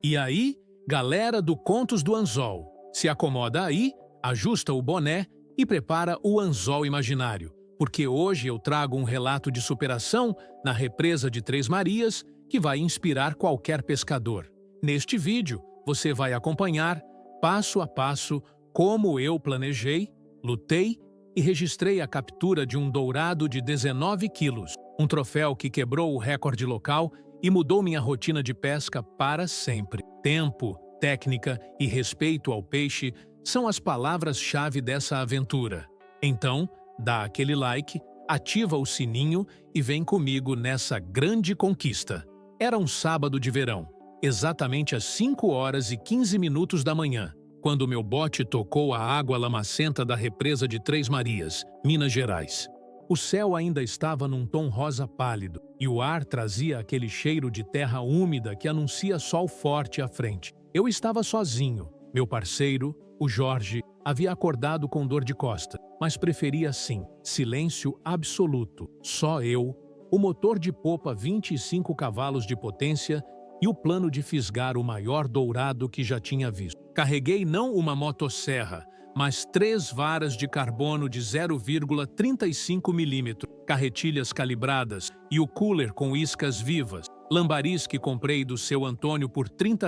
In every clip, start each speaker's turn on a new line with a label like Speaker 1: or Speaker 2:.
Speaker 1: E aí, galera do Contos do Anzol, se acomoda aí, ajusta o boné e prepara o anzol imaginário, porque hoje eu trago um relato de superação na represa de Três Marias que vai inspirar qualquer pescador. Neste vídeo, você vai acompanhar, passo a passo, como eu planejei, lutei e registrei a captura de um dourado de 19 quilos, um troféu que quebrou o recorde local e mudou minha rotina de pesca para sempre. Tempo, técnica e respeito ao peixe são as palavras-chave dessa aventura. Então, dá aquele like, ativa o sininho e vem comigo nessa grande conquista. Era um sábado de verão, exatamente às 5h15 da manhã, quando meu bote tocou a água lamacenta da represa de Três Marias, Minas Gerais. O céu ainda estava num tom rosa pálido e o ar trazia aquele cheiro de terra úmida que anuncia sol forte à frente. Eu estava sozinho. Meu parceiro, o Jorge, havia acordado com dor de costa, mas preferia assim, silêncio absoluto. Só eu, o motor de popa 25 cavalos de potência e o plano de fisgar o maior dourado que já tinha visto. Carreguei não uma motosserra, mas 3 varas de carbono de 0,35 milímetros, carretilhas calibradas e o cooler com iscas vivas, lambaris que comprei do seu Antônio por R$ 30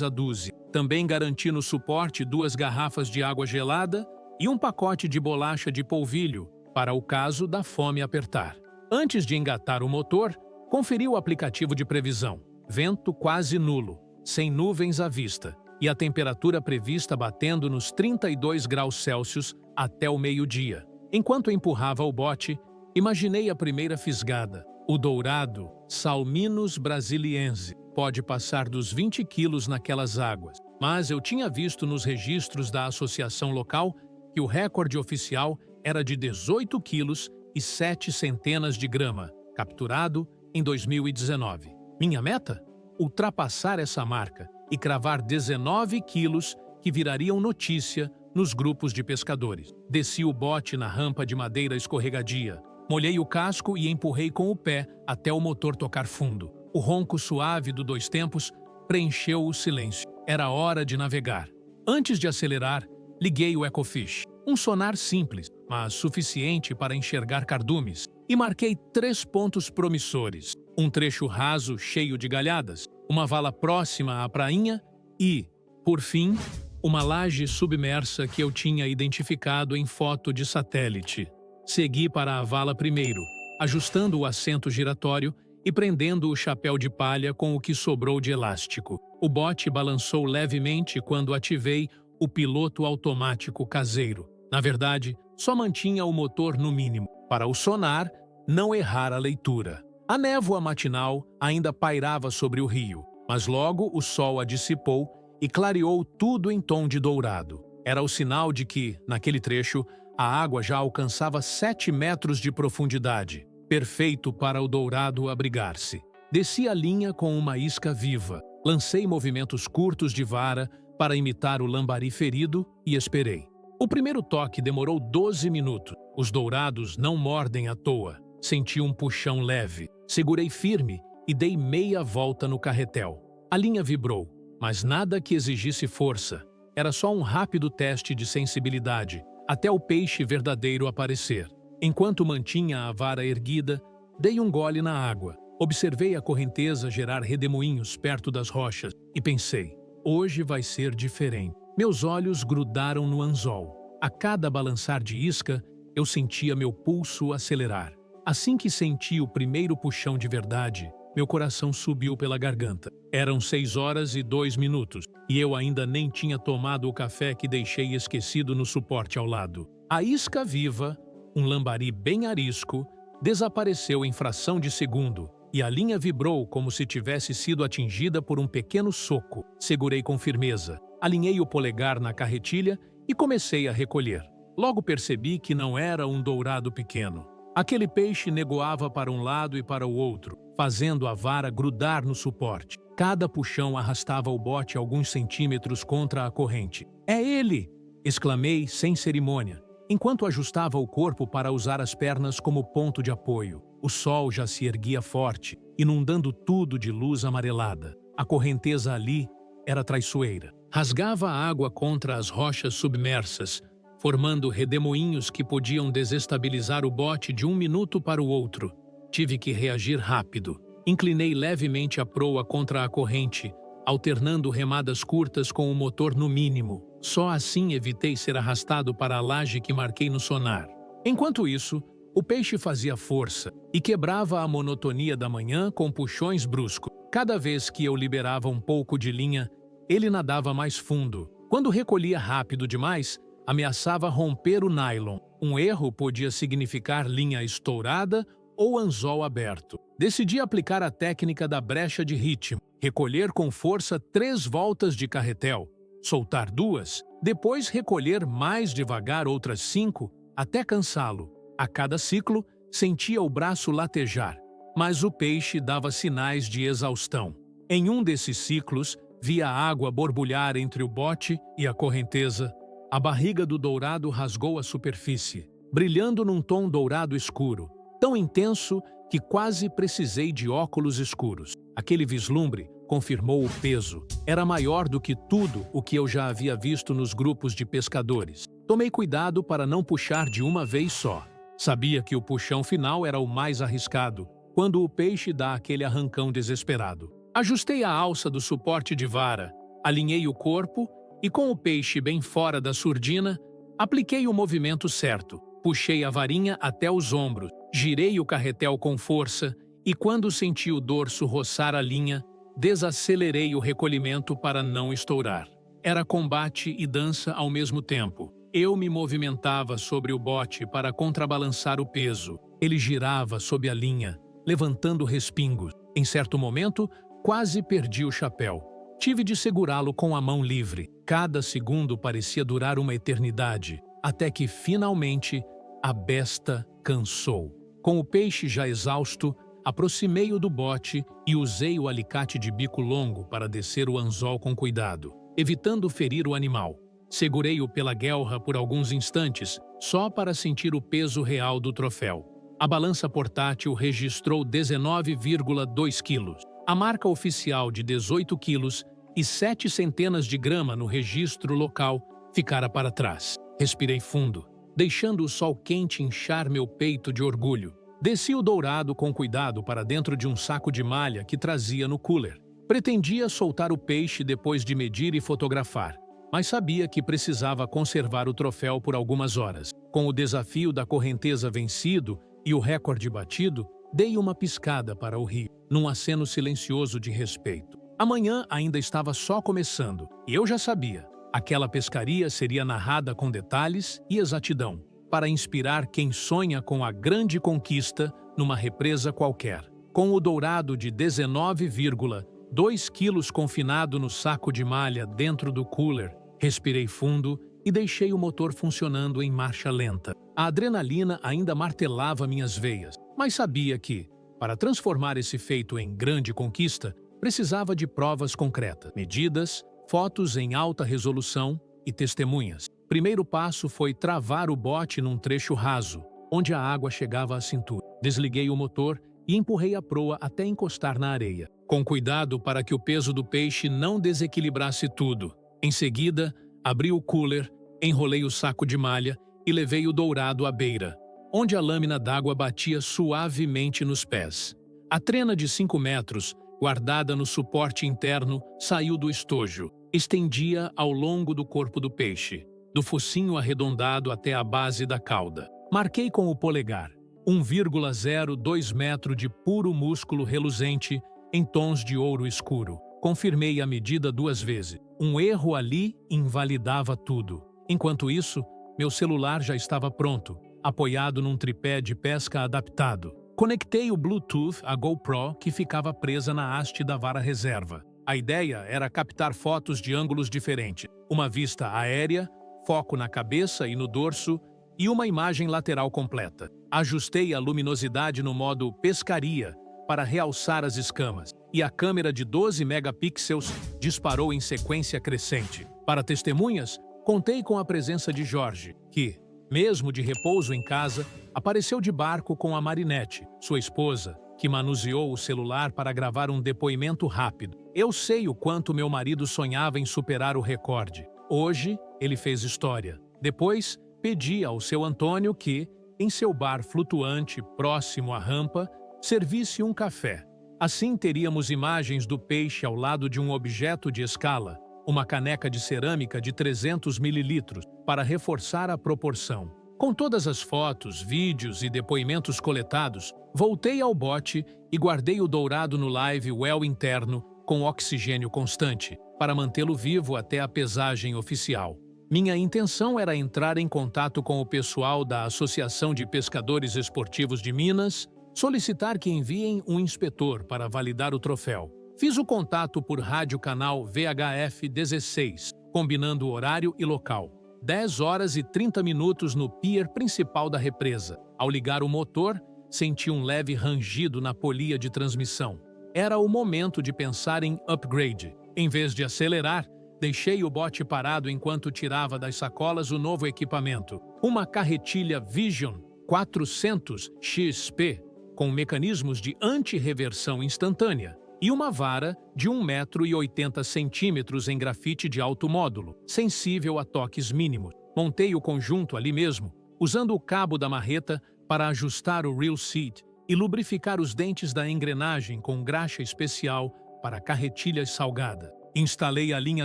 Speaker 1: a dúzia. Também garanti no suporte 2 garrafas de água gelada e um pacote de bolacha de polvilho, para o caso da fome apertar. Antes de engatar o motor, conferi o aplicativo de previsão. Vento quase nulo, sem nuvens à vista, e a temperatura prevista batendo nos 32 graus Celsius até o meio-dia. Enquanto empurrava o bote, imaginei a primeira fisgada. O dourado Salminus brasiliense pode passar dos 20 quilos naquelas águas, mas eu tinha visto nos registros da associação local que o recorde oficial era de 18 quilos e 7 centenas de grama, capturado em 2019. Minha meta? Ultrapassar essa marca e cravar 19 quilos que virariam notícia nos grupos de pescadores. Desci o bote na rampa de madeira escorregadia, molhei o casco e empurrei com o pé até o motor tocar fundo. O ronco suave do 2 tempos preencheu o silêncio. Era hora de navegar. Antes de acelerar, liguei o Ecofish, um sonar simples, mas suficiente para enxergar cardumes, e marquei 3 pontos promissores. Um trecho raso cheio de galhadas, uma vala próxima à prainha e, por fim, uma laje submersa que eu tinha identificado em foto de satélite. Segui para a vala primeiro, ajustando o assento giratório e prendendo o chapéu de palha com o que sobrou de elástico. O bote balançou levemente quando ativei o piloto automático caseiro. Na verdade, só mantinha o motor no mínimo, para o sonar não errar a leitura. A névoa matinal ainda pairava sobre o rio, mas logo o sol a dissipou e clareou tudo em tom de dourado. Era o sinal de que, naquele trecho, a água já alcançava 7 metros de profundidade, perfeito para o dourado abrigar-se. Desci a linha com uma isca viva, lancei movimentos curtos de vara para imitar o lambari ferido e esperei. O primeiro toque demorou 12 minutos. Os dourados não mordem à toa. Senti um puxão leve. Segurei firme e dei meia volta no carretel. A linha vibrou, mas nada que exigisse força. Era só um rápido teste de sensibilidade, até o peixe verdadeiro aparecer. Enquanto mantinha a vara erguida, dei um gole na água. Observei a correnteza gerar redemoinhos perto das rochas e pensei, hoje vai ser diferente. Meus olhos grudaram no anzol. A cada balançar de isca, eu sentia meu pulso acelerar. Assim que senti o primeiro puxão de verdade, meu coração subiu pela garganta. Eram 6h02 e eu ainda nem tinha tomado o café que deixei esquecido no suporte ao lado. A isca viva, um lambari bem arisco, desapareceu em fração de segundo e a linha vibrou como se tivesse sido atingida por um pequeno soco. Segurei com firmeza, alinhei o polegar na carretilha e comecei a recolher. Logo percebi que não era um dourado pequeno. Aquele peixe negoava para um lado e para o outro, fazendo a vara grudar no suporte. Cada puxão arrastava o bote alguns centímetros contra a corrente. "É ele!" exclamei sem cerimônia, enquanto ajustava o corpo para usar as pernas como ponto de apoio. O sol já se erguia forte, inundando tudo de luz amarelada. A correnteza ali era traiçoeira. Rasgava a água contra as rochas submersas, formando redemoinhos que podiam desestabilizar o bote de um minuto para o outro. Tive que reagir rápido. Inclinei levemente a proa contra a corrente, alternando remadas curtas com o motor no mínimo. Só assim evitei ser arrastado para a laje que marquei no sonar. Enquanto isso, o peixe fazia força e quebrava a monotonia da manhã com puxões bruscos. Cada vez que eu liberava um pouco de linha, ele nadava mais fundo. Quando recolhia rápido demais, ameaçava romper o nylon. Um erro podia significar linha estourada ou anzol aberto. Decidi aplicar a técnica da brecha de ritmo, recolher com força 3 voltas de carretel, soltar 2, depois recolher mais devagar outras 5, até cansá-lo. A cada ciclo, sentia o braço latejar, mas o peixe dava sinais de exaustão. Em um desses ciclos, via a água borbulhar entre o bote e a correnteza. A barriga do dourado rasgou a superfície, brilhando num tom dourado escuro, tão intenso que quase precisei de óculos escuros. Aquele vislumbre confirmou o peso. Era maior do que tudo o que eu já havia visto nos grupos de pescadores. Tomei cuidado para não puxar de uma vez só. Sabia que o puxão final era o mais arriscado, quando o peixe dá aquele arrancão desesperado. Ajustei a alça do suporte de vara, alinhei o corpo e, com o peixe bem fora da surdina, apliquei o movimento certo. Puxei a varinha até os ombros, girei o carretel com força e, quando senti o dorso roçar a linha, desacelerei o recolhimento para não estourar. Era combate e dança ao mesmo tempo. Eu me movimentava sobre o bote para contrabalançar o peso. Ele girava sob a linha, levantando respingos. Em certo momento, quase perdi o chapéu. Tive de segurá-lo com a mão livre. Cada segundo parecia durar uma eternidade, até que, finalmente, a besta cansou. Com o peixe já exausto, aproximei-o do bote e usei o alicate de bico longo para descer o anzol com cuidado, evitando ferir o animal. Segurei-o pela guelra por alguns instantes, só para sentir o peso real do troféu. A balança portátil registrou 19,2 quilos. A marca oficial de 18 quilos e 7 centenas de grama no registro local ficara para trás. Respirei fundo, deixando o sol quente inchar meu peito de orgulho. Desci o dourado com cuidado para dentro de um saco de malha que trazia no cooler. Pretendia soltar o peixe depois de medir e fotografar, mas sabia que precisava conservar o troféu por algumas horas. Com o desafio da correnteza vencido e o recorde batido, dei uma piscada para o rio, num aceno silencioso de respeito. Amanhã ainda estava só começando, e eu já sabia. Aquela pescaria seria narrada com detalhes e exatidão, para inspirar quem sonha com a grande conquista numa represa qualquer. Com o dourado de 19,2 quilos confinado no saco de malha dentro do cooler, respirei fundo e deixei o motor funcionando em marcha lenta. A adrenalina ainda martelava minhas veias, mas sabia que, para transformar esse feito em grande conquista, precisava de provas concretas, medidas, fotos em alta resolução e testemunhas. Primeiro passo foi travar o bote num trecho raso, onde a água chegava à cintura. Desliguei o motor e empurrei a proa até encostar na areia, com cuidado para que o peso do peixe não desequilibrasse tudo. Em seguida, abri o cooler, enrolei o saco de malha e levei o dourado à beira, onde a lâmina d'água batia suavemente nos pés. A trena de 5 metros, guardada no suporte interno, saiu do estojo. Estendia ao longo do corpo do peixe, do focinho arredondado até a base da cauda. Marquei com o polegar 1,02 metro de puro músculo reluzente em tons de ouro escuro. Confirmei a medida 2 vezes. Um erro ali invalidava tudo. Enquanto isso, meu celular já estava pronto, apoiado num tripé de pesca adaptado. Conectei o Bluetooth à GoPro que ficava presa na haste da vara reserva. A ideia era captar fotos de ângulos diferentes, uma vista aérea, foco na cabeça e no dorso e uma imagem lateral completa. Ajustei a luminosidade no modo pescaria para realçar as escamas, e a câmera de 12 megapixels disparou em sequência crescente. Para testemunhas, contei com a presença de Jorge, que, mesmo de repouso em casa, apareceu de barco com a Marinette, sua esposa, que manuseou o celular para gravar um depoimento rápido. Eu sei o quanto meu marido sonhava em superar o recorde. Hoje, ele fez história. Depois, pedi ao seu Antônio que, em seu bar flutuante próximo à rampa, servisse um café. Assim teríamos imagens do peixe ao lado de um objeto de escala, uma caneca de cerâmica de 300 mililitros, para reforçar a proporção. Com todas as fotos, vídeos e depoimentos coletados, voltei ao bote e guardei o dourado no live well interno com oxigênio constante, para mantê-lo vivo até a pesagem oficial. Minha intenção era entrar em contato com o pessoal da Associação de Pescadores Esportivos de Minas, solicitar que enviem um inspetor para validar o troféu. Fiz o contato por rádio canal VHF 16, combinando horário e local. 10 horas e 30 minutos no pier principal da represa. Ao ligar o motor, senti um leve rangido na polia de transmissão. Era o momento de pensar em upgrade. Em vez de acelerar, deixei o bote parado enquanto tirava das sacolas o novo equipamento. Uma carretilha Vision 400 XP, com mecanismos de anti-reversão instantânea, e uma vara de 1,80 m em grafite de alto módulo, sensível a toques mínimos. Montei o conjunto ali mesmo, usando o cabo da marreta para ajustar o reel seat e lubrificar os dentes da engrenagem com graxa especial para carretilhas salgada. Instalei a linha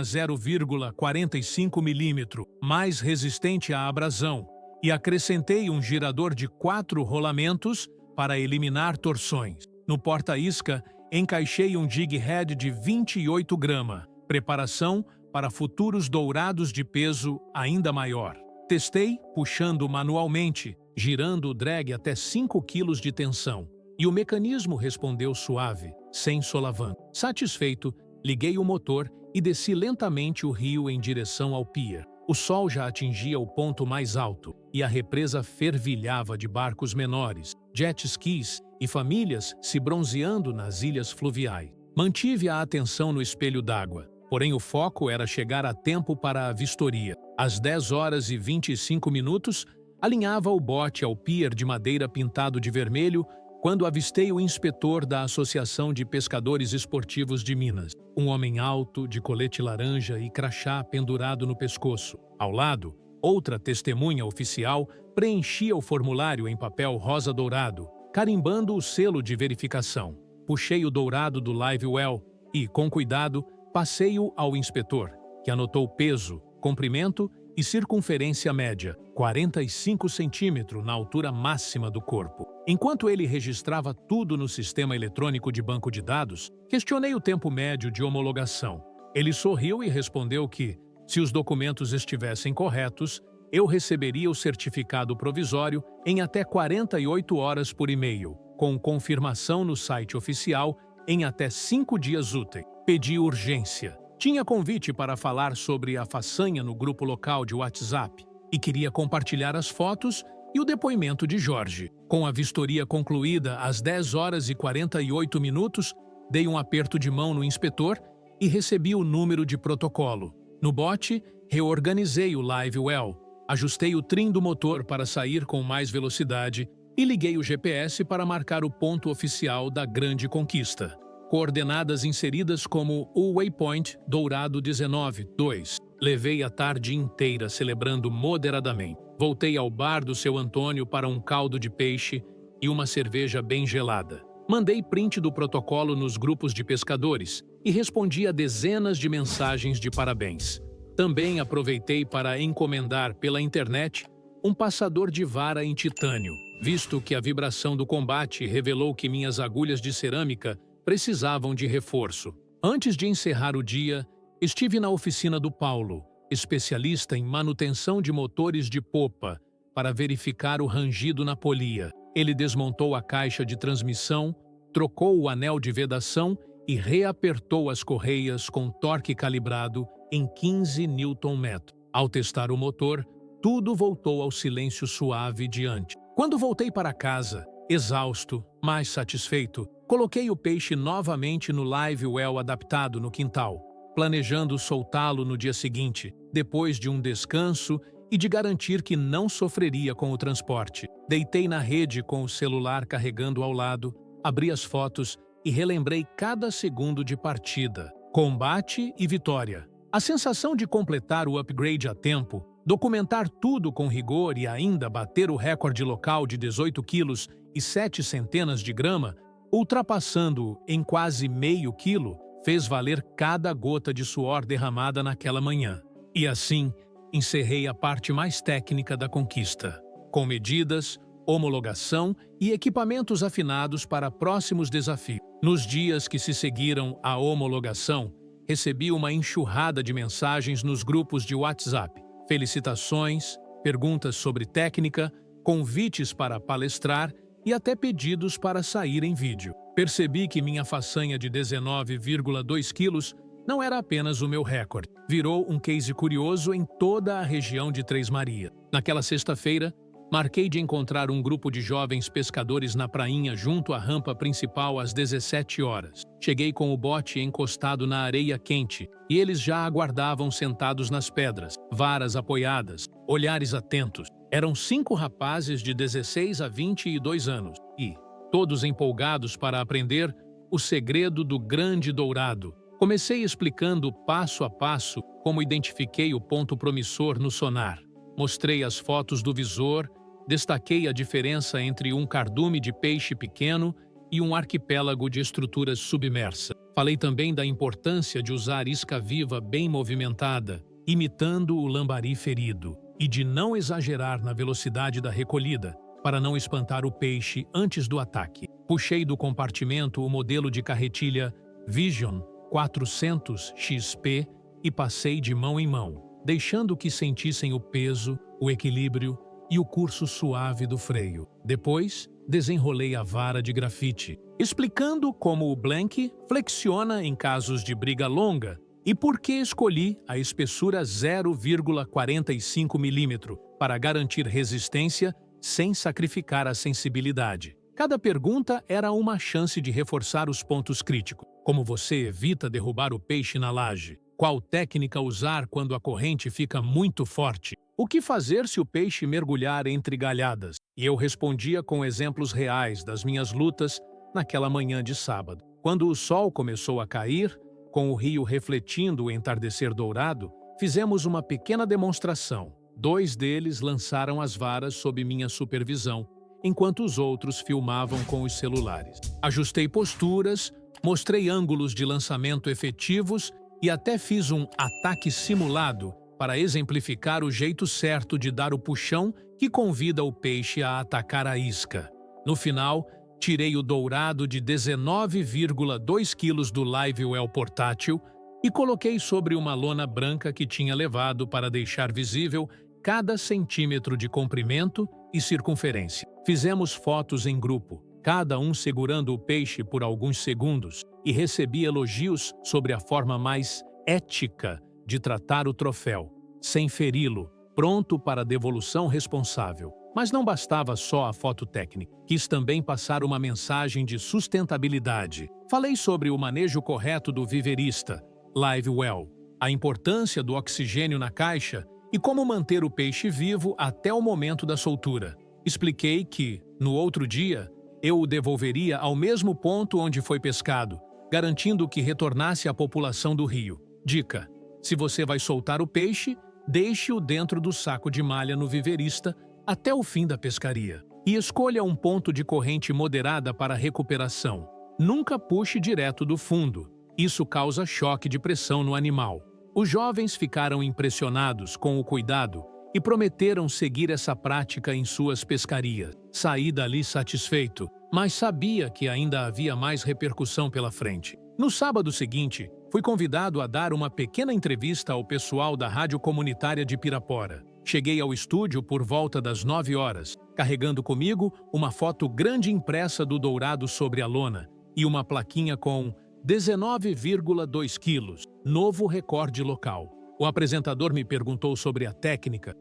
Speaker 1: 0,45 mm, mais resistente à abrasão, e acrescentei um girador de 4 rolamentos para eliminar torções. No porta-isca, encaixei um jig head de 28 gramas, preparação para futuros dourados de peso ainda maior. Testei puxando manualmente, girando o drag até 5 kg de tensão, e o mecanismo respondeu suave, sem solavanco. Satisfeito, liguei o motor e desci lentamente o rio em direção ao pier. O sol já atingia o ponto mais alto e a represa fervilhava de barcos menores, jet skis e famílias se bronzeando nas ilhas fluviais. Mantive a atenção no espelho d'água, porém o foco era chegar a tempo para a vistoria. Às 10 horas e 25 minutos, alinhava o bote ao pier de madeira pintado de vermelho quando avistei o inspetor da Associação de Pescadores Esportivos de Minas, um homem alto, de colete laranja e crachá pendurado no pescoço. Ao lado, outra testemunha oficial preenchia o formulário em papel rosa dourado, carimbando o selo de verificação. Puxei o dourado do live well e, com cuidado, passei-o ao inspetor, que anotou peso, comprimento e circunferência média, 45 centímetros na altura máxima do corpo. Enquanto ele registrava tudo no sistema eletrônico de banco de dados, questionei o tempo médio de homologação. Ele sorriu e respondeu que, se os documentos estivessem corretos, eu receberia o certificado provisório em até 48 horas por e-mail, com confirmação no site oficial em até 5 dias úteis. Pedi urgência. Tinha convite para falar sobre a façanha no grupo local de WhatsApp e queria compartilhar as fotos e o depoimento de Jorge. Com a vistoria concluída às 10 horas e 48 minutos, dei um aperto de mão no inspetor e recebi o número de protocolo. No bote, reorganizei o live well, ajustei o trim do motor para sair com mais velocidade e liguei o GPS para marcar o ponto oficial da grande conquista. Coordenadas inseridas como o Waypoint Dourado 19-2. Levei a tarde inteira celebrando moderadamente. Voltei ao bar do seu Antônio para um caldo de peixe e uma cerveja bem gelada. Mandei print do protocolo nos grupos de pescadores e respondi a dezenas de mensagens de parabéns. Também aproveitei para encomendar pela internet um passador de vara em titânio, visto que a vibração do combate revelou que minhas agulhas de cerâmica precisavam de reforço. Antes de encerrar o dia, estive na oficina do Paulo, especialista em manutenção de motores de popa, para verificar o rangido na polia. Ele desmontou a caixa de transmissão, trocou o anel de vedação e reapertou as correias com torque calibrado em 15 Nm. Ao testar o motor, tudo voltou ao silêncio suave de antes. Quando voltei para casa, exausto, mas satisfeito, coloquei o peixe novamente no live well adaptado no quintal, planejando soltá-lo no dia seguinte, depois de um descanso e de garantir que não sofreria com o transporte. Deitei na rede com o celular carregando ao lado, abri as fotos e relembrei cada segundo de partida. Combate e vitória. A sensação de completar o upgrade a tempo, documentar tudo com rigor e ainda bater o recorde local de 18 quilos e 7 centenas de grama, ultrapassando-o em quase meio quilo, fez valer cada gota de suor derramada naquela manhã. E assim, encerrei a parte mais técnica da conquista, com medidas, homologação e equipamentos afinados para próximos desafios. Nos dias que se seguiram à homologação, recebi uma enxurrada de mensagens nos grupos de WhatsApp, felicitações, perguntas sobre técnica, convites para palestrar e até pedidos para sair em vídeo. Percebi que minha façanha de 19,2 quilos não era apenas o meu recorde. Virou um case curioso em toda a região de Três Marias. Naquela sexta-feira, marquei de encontrar um grupo de jovens pescadores na prainha junto à rampa principal às 17 horas. Cheguei com o bote encostado na areia quente e eles já aguardavam sentados nas pedras, varas apoiadas, olhares atentos. Eram 5 rapazes de 16 a 22 anos e, todos empolgados para aprender, o segredo do grande dourado. Comecei explicando passo a passo como identifiquei o ponto promissor no sonar. Mostrei as fotos do visor, destaquei a diferença entre um cardume de peixe pequeno e um arquipélago de estruturas submersas. Falei também da importância de usar isca viva bem movimentada, imitando o lambari ferido, e de não exagerar na velocidade da recolhida, para não espantar o peixe antes do ataque. Puxei do compartimento o modelo de carretilha Vision 400 XP e passei de mão em mão, deixando que sentissem o peso, o equilíbrio e o curso suave do freio. Depois, desenrolei a vara de grafite, explicando como o blank flexiona em casos de briga longa e por que escolhi a espessura 0,45 mm para garantir resistência sem sacrificar a sensibilidade. Cada pergunta era uma chance de reforçar os pontos críticos. Como você evita derrubar o peixe na laje? Qual técnica usar quando a corrente fica muito forte? O que fazer se o peixe mergulhar entre galhadas? E eu respondia com exemplos reais das minhas lutas naquela manhã de sábado. Quando o sol começou a cair, com o rio refletindo o entardecer dourado, fizemos uma pequena demonstração. 2 deles lançaram as varas sob minha supervisão, enquanto os outros filmavam com os celulares. Ajustei posturas, mostrei ângulos de lançamento efetivos e até fiz um ataque simulado para exemplificar o jeito certo de dar o puxão que convida o peixe a atacar a isca. No final, tirei o dourado de 19,2 quilos do Live Well portátil e coloquei sobre uma lona branca que tinha levado para deixar visível cada centímetro de comprimento e circunferência. Fizemos fotos em grupo, cada um segurando o peixe por alguns segundos, e recebi elogios sobre a forma mais ética de tratar o troféu, sem feri-lo, pronto para devolução responsável. Mas não bastava só a foto técnica. Quis também passar uma mensagem de sustentabilidade. Falei sobre o manejo correto do viverista, Live Well, a importância do oxigênio na caixa e como manter o peixe vivo até o momento da soltura. Expliquei que, no outro dia, eu o devolveria ao mesmo ponto onde foi pescado, garantindo que retornasse à população do rio. Dica: se você vai soltar o peixe, deixe-o dentro do saco de malha no viverista até o fim da pescaria. E escolha um ponto de corrente moderada para recuperação. Nunca puxe direto do fundo. Isso causa choque de pressão no animal. Os jovens ficaram impressionados com o cuidado e prometeram seguir essa prática em suas pescarias. Saí dali satisfeito, mas sabia que ainda havia mais repercussão pela frente. No sábado seguinte, fui convidado a dar uma pequena entrevista ao pessoal da Rádio Comunitária de Pirapora. Cheguei ao estúdio por volta das 9 horas, carregando comigo uma foto grande impressa do dourado sobre a lona e uma plaquinha com 19,2 quilos, novo recorde local. O apresentador me perguntou sobre a técnica,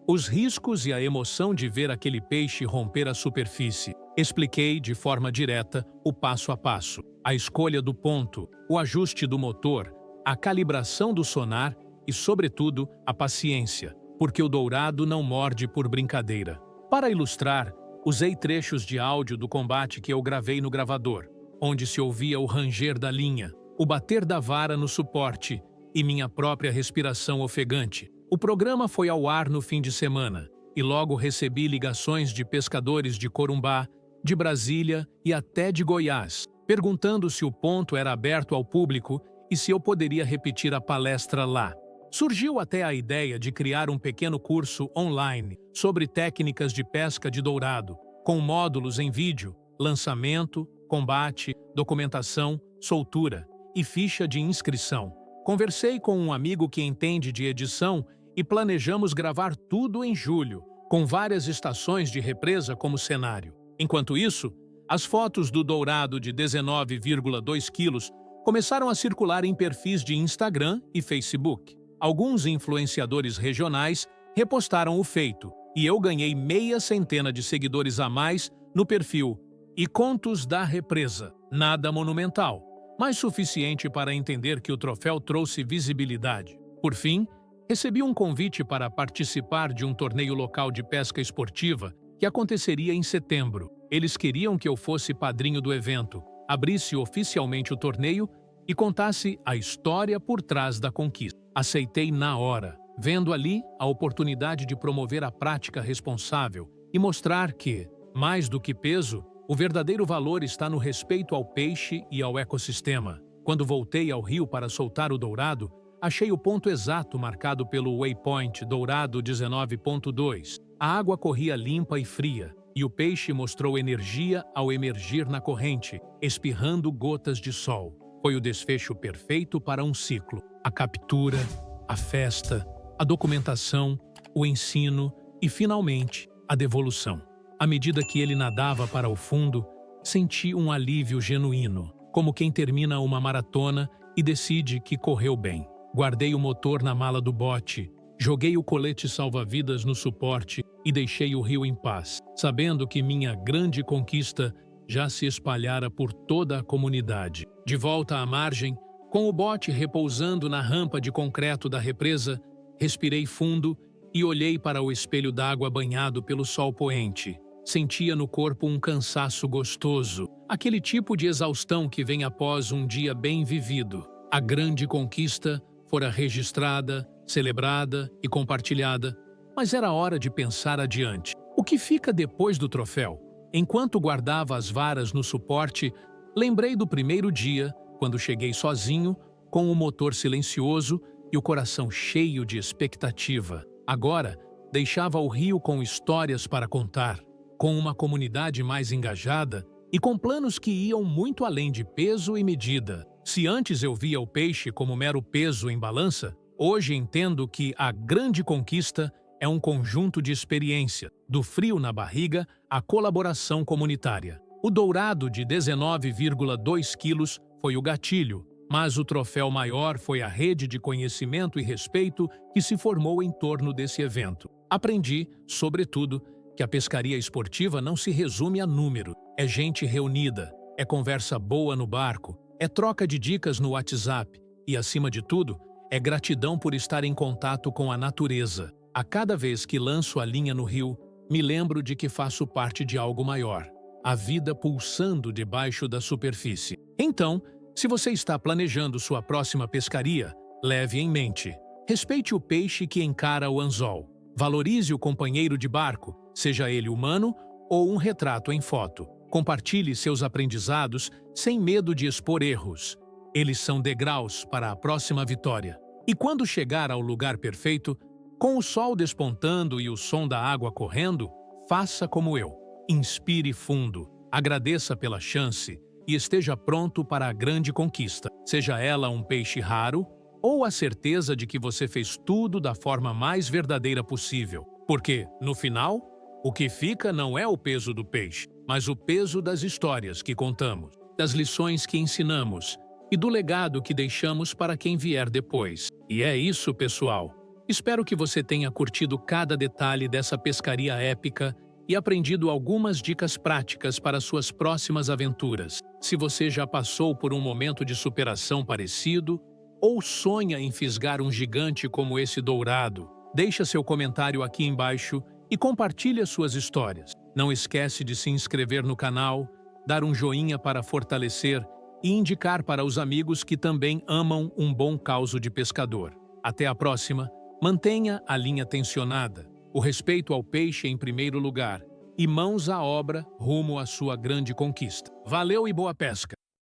Speaker 1: os riscos e a emoção de ver aquele peixe romper a superfície. Expliquei de forma direta o passo a passo, a escolha do ponto, o ajuste do motor, a calibração do sonar e, sobretudo, a paciência, porque o dourado não morde por brincadeira. Para ilustrar, usei trechos de áudio do combate que eu gravei no gravador, onde se ouvia o ranger da linha, o bater da vara no suporte e minha própria respiração ofegante. O programa foi ao ar no fim de semana e logo recebi ligações de pescadores de Corumbá, de Brasília e até de Goiás, perguntando se o ponto era aberto ao público e se eu poderia repetir a palestra lá. Surgiu até a ideia de criar um pequeno curso online sobre técnicas de pesca de dourado, com módulos em vídeo, lançamento, combate, documentação, soltura e ficha de inscrição. Conversei com um amigo que entende de edição e planejamos gravar tudo em julho, com várias estações de represa como cenário. Enquanto isso, as fotos do dourado de 19,2 quilos começaram a circular em perfis de Instagram e Facebook. Alguns influenciadores regionais repostaram o feito e eu ganhei meia centena de seguidores a mais no perfil E Contos da Represa. Nada monumental, mas suficiente para entender que o troféu trouxe visibilidade. Por fim, recebi um convite para participar de um torneio local de pesca esportiva que aconteceria em setembro. Eles queriam que eu fosse padrinho do evento, abrisse oficialmente o torneio e contasse a história por trás da conquista. Aceitei na hora, vendo ali a oportunidade de promover a prática responsável e mostrar que, mais do que peso, o verdadeiro valor está no respeito ao peixe e ao ecossistema. Quando voltei ao rio para soltar o dourado, achei o ponto exato marcado pelo waypoint Dourado 19.2. A água corria limpa e fria, e o peixe mostrou energia ao emergir na corrente, espirrando gotas de sol. Foi o desfecho perfeito para um ciclo. A captura, a festa, a documentação, o ensino e, finalmente, a devolução. À medida que ele nadava para o fundo, senti um alívio genuíno, como quem termina uma maratona e decide que correu bem. Guardei o motor na mala do bote, joguei o colete salva-vidas no suporte e deixei o rio em paz, sabendo que minha grande conquista já se espalhara por toda a comunidade. De volta à margem, com o bote repousando na rampa de concreto da represa, respirei fundo e olhei para o espelho d'água banhado pelo sol poente. Sentia no corpo um cansaço gostoso, aquele tipo de exaustão que vem após um dia bem vivido. A grande conquista fora registrada, celebrada e compartilhada, mas era hora de pensar adiante. O que fica depois do troféu? Enquanto guardava as varas no suporte, lembrei do primeiro dia, quando cheguei sozinho, com o motor silencioso e o coração cheio de expectativa. Agora, deixava o rio com histórias para contar, com uma comunidade mais engajada e com planos que iam muito além de peso e medida. Se antes eu via o peixe como mero peso em balança, hoje entendo que a grande conquista é um conjunto de experiência, do frio na barriga à colaboração comunitária. O dourado de 19,2 quilos foi o gatilho, mas o troféu maior foi a rede de conhecimento e respeito que se formou em torno desse evento. Aprendi, sobretudo, que a pescaria esportiva não se resume a número. É gente reunida, é conversa boa no barco, é troca de dicas no WhatsApp e, acima de tudo, é gratidão por estar em contato com a natureza. A cada vez que lanço a linha no rio, me lembro de que faço parte de algo maior, a vida pulsando debaixo da superfície. Então, se você está planejando sua próxima pescaria, leve em mente: respeite o peixe que encara o anzol. Valorize o companheiro de barco, seja ele humano ou um retrato em foto. Compartilhe seus aprendizados sem medo de expor erros. Eles são degraus para a próxima vitória. E quando chegar ao lugar perfeito, com o sol despontando e o som da água correndo, faça como eu. Inspire fundo, agradeça pela chance e esteja pronto para a grande conquista. Seja ela um peixe raro ou a certeza de que você fez tudo da forma mais verdadeira possível. Porque, no final, o que fica não é o peso do peixe, mas o peso das histórias que contamos, das lições que ensinamos e do legado que deixamos para quem vier depois. E é isso, pessoal. Espero que você tenha curtido cada detalhe dessa pescaria épica e aprendido algumas dicas práticas para suas próximas aventuras. Se você já passou por um momento de superação parecido ou sonha em fisgar um gigante como esse dourado, deixa seu comentário aqui embaixo e compartilhe as suas histórias. Não esquece de se inscrever no canal, dar um joinha para fortalecer e indicar para os amigos que também amam um bom causo de pescador. Até a próxima, mantenha a linha tensionada, o respeito ao peixe em primeiro lugar e mãos à obra rumo à sua grande conquista. Valeu e boa pesca!